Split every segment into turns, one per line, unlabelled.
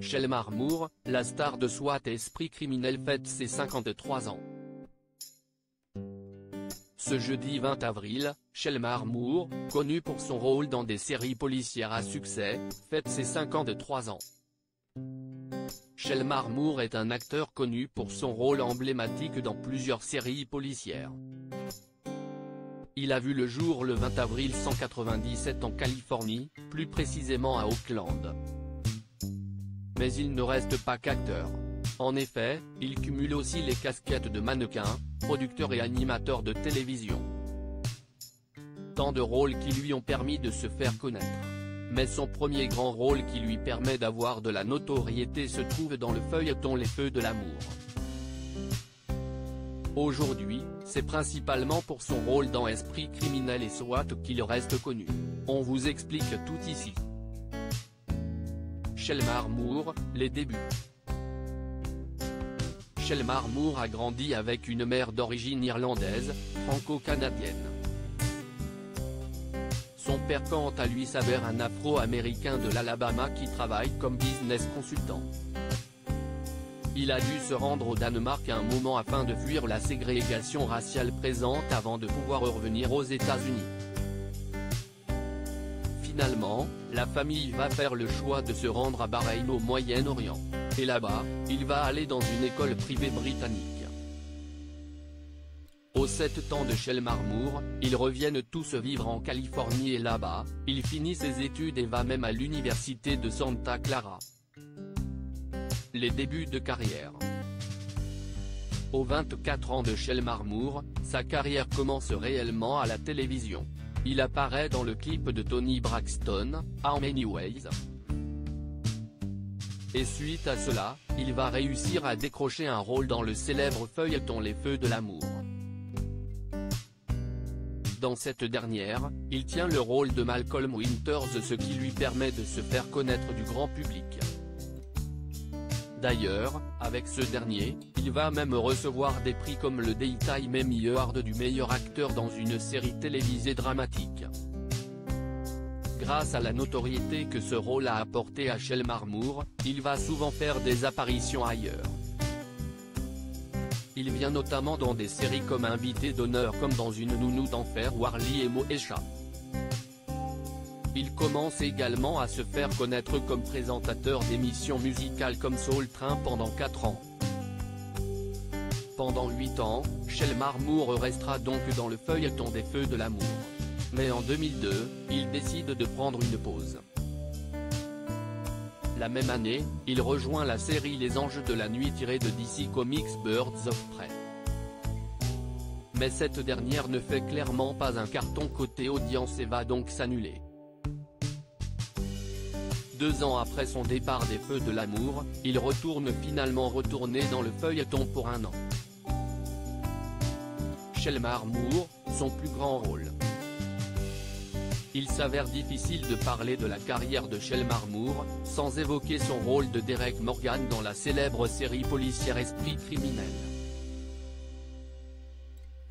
Shelmar Moore, la star de SWAT et Esprit criminel fête ses 53 ans. Ce jeudi 20 avril, Shelmar Moore, connu pour son rôle dans des séries policières à succès, fête ses 53 ans. Shelmar Moore est un acteur connu pour son rôle emblématique dans plusieurs séries policières. Il a vu le jour le 20 avril 1997 en Californie, plus précisément à Oakland. Mais il ne reste pas qu'acteur. En effet, il cumule aussi les casquettes de mannequin, producteur et animateur de télévision. Tant de rôles qui lui ont permis de se faire connaître. Mais son premier grand rôle qui lui permet d'avoir de la notoriété se trouve dans le feuilleton Les Feux de l'amour. Aujourd'hui, c'est principalement pour son rôle dans Esprit criminel et SWAT qu'il reste connu. On vous explique tout ici. Shelmar Moore, les débuts. Shelmar Moore a grandi avec une mère d'origine irlandaise, franco-canadienne. Son père quant à lui s'avère un Afro-Américain de l'Alabama qui travaille comme business consultant. Il a dû se rendre au Danemark à un moment afin de fuir la ségrégation raciale présente avant de pouvoir revenir aux États-Unis. Finalement, la famille va faire le choix de se rendre à Bahreïn au Moyen-Orient. Et là-bas, il va aller dans une école privée britannique. Aux 7 ans de Shelmar Moore, ils reviennent tous vivre en Californie et là-bas, il finit ses études et va même à l'université de Santa Clara. Les débuts de carrière. Aux 24 ans de Shelmar Moore, sa carrière commence réellement à la télévision. Il apparaît dans le clip de Toni Braxton, How Many Ways. Et suite à cela, il va réussir à décrocher un rôle dans le célèbre feuilleton Les Feux de l'amour. Dans cette dernière, il tient le rôle de Malcolm Winters, ce qui lui permet de se faire connaître du grand public. D'ailleurs, avec ce dernier, il va même recevoir des prix comme le Daytime Emmy Award du meilleur acteur dans une série télévisée dramatique. Grâce à la notoriété que ce rôle a apporté à Shelmar Moore, il va souvent faire des apparitions ailleurs. Il vient notamment dans des séries comme Invité d'honneur comme dans Une nounou d'enfer ou Arlie et Moesha. Il commence également à se faire connaître comme présentateur d'émissions musicales comme Soul Train pendant 4 ans. Pendant 8 ans, Shelmar Moore restera donc dans le feuilleton des Feux de l'amour. Mais en 2002, il décide de prendre une pause. La même année, il rejoint la série Les Anges de la Nuit tirée de DC Comics Birds of Prey. Mais cette dernière ne fait clairement pas un carton côté audience et va donc s'annuler. 2 ans après son départ des Feux de l'amour, il retourne finalement dans le feuilleton pour 1 an. Shelmar Moore, son plus grand rôle. Il s'avère difficile de parler de la carrière de Shelmar Moore, sans évoquer son rôle de Derek Morgan dans la célèbre série policière Esprit criminel.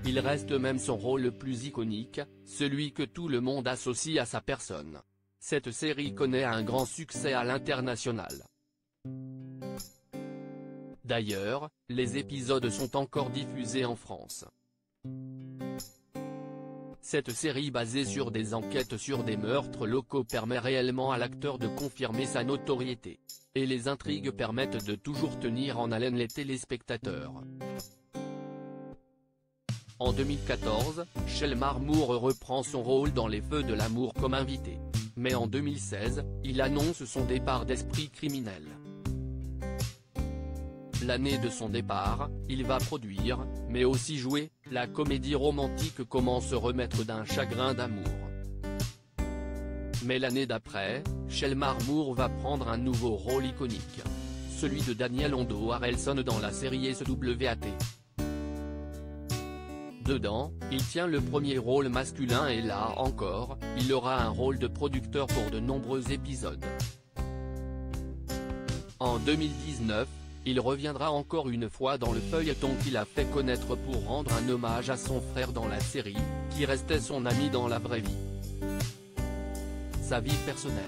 Il reste même son rôle le plus iconique, celui que tout le monde associe à sa personne. Cette série connaît un grand succès à l'international. D'ailleurs, les épisodes sont encore diffusés en France. Cette série basée sur des enquêtes sur des meurtres locaux permet réellement à l'acteur de confirmer sa notoriété. Et les intrigues permettent de toujours tenir en haleine les téléspectateurs. En 2014, Shelmar Moore reprend son rôle dans Les Feux de l'amour comme invité. Mais en 2016, il annonce son départ d'Esprit criminel. L'année de son départ, il va produire, mais aussi jouer, la comédie romantique Comment se remettre d'un chagrin d'amour. Mais l'année d'après, Shelmar Moore va prendre un nouveau rôle iconique. Celui de Daniel Hondo Harrelson dans la série SWAT. Dedans, il tient le premier rôle masculin et là encore, il aura un rôle de producteur pour de nombreux épisodes. En 2019, il reviendra encore une fois dans le feuilleton qu'il a fait connaître pour rendre un hommage à son frère dans la série, qui restait son ami dans la vraie vie. Sa vie personnelle.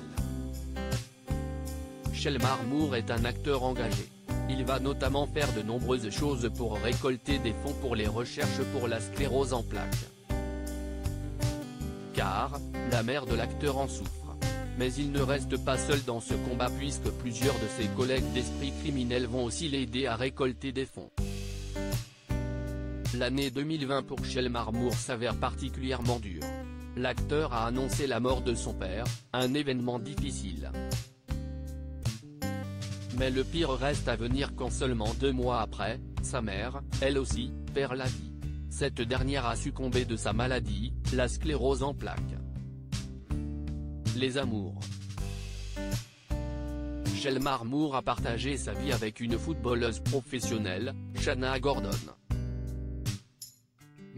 Shelmar Moore est un acteur engagé. Il va notamment faire de nombreuses choses pour récolter des fonds pour les recherches pour la sclérose en plaques. Car, la mère de l'acteur en souffre. Mais il ne reste pas seul dans ce combat puisque plusieurs de ses collègues d'esprit criminel vont aussi l'aider à récolter des fonds. L'année 2020 pour Shelmar Moore s'avère particulièrement dure. L'acteur a annoncé la mort de son père, un événement difficile. Mais le pire reste à venir quand seulement 2 mois après, sa mère, elle aussi, perd la vie. Cette dernière a succombé de sa maladie, la sclérose en plaques. Les amours. Shelmar Moore a partagé sa vie avec une footballeuse professionnelle, Shanna Gordon.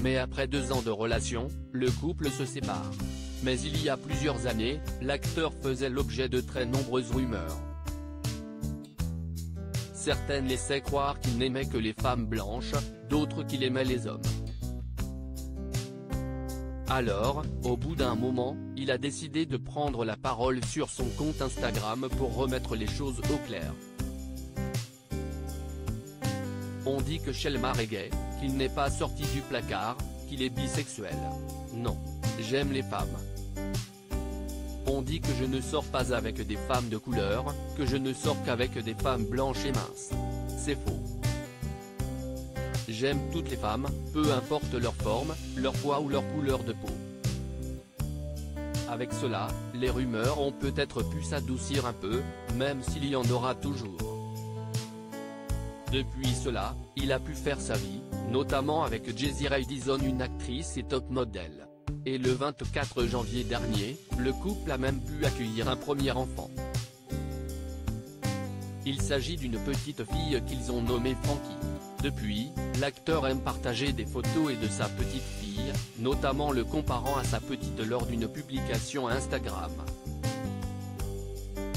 Mais après 2 ans de relation, le couple se sépare. Mais il y a plusieurs années, l'acteur faisait l'objet de très nombreuses rumeurs. Certaines laissaient croire qu'il n'aimait que les femmes blanches, d'autres qu'il aimait les hommes. Alors, au bout d'un moment, il a décidé de prendre la parole sur son compte Instagram pour remettre les choses au clair. On dit que Shelmar est gay, qu'il n'est pas sorti du placard, qu'il est bisexuel. Non, j'aime les femmes. On dit que je ne sors pas avec des femmes de couleur, que je ne sors qu'avec des femmes blanches et minces. C'est faux. J'aime toutes les femmes, peu importe leur forme, leur poids ou leur couleur de peau. Avec cela, les rumeurs ont peut-être pu s'adoucir un peu, même s'il y en aura toujours. Depuis cela, il a pu faire sa vie, notamment avec Jessie Radisson, une actrice et top modèle. Et le 24 janvier dernier, le couple a même pu accueillir un premier enfant. Il s'agit d'une petite fille qu'ils ont nommée Frankie. Depuis, l'acteur aime partager des photos et de sa petite fille, notamment le comparant à sa petite lors d'une publication Instagram.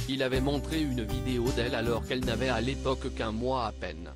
Il avait montré une vidéo d'elle alors qu'elle n'avait à l'époque qu'1 mois à peine.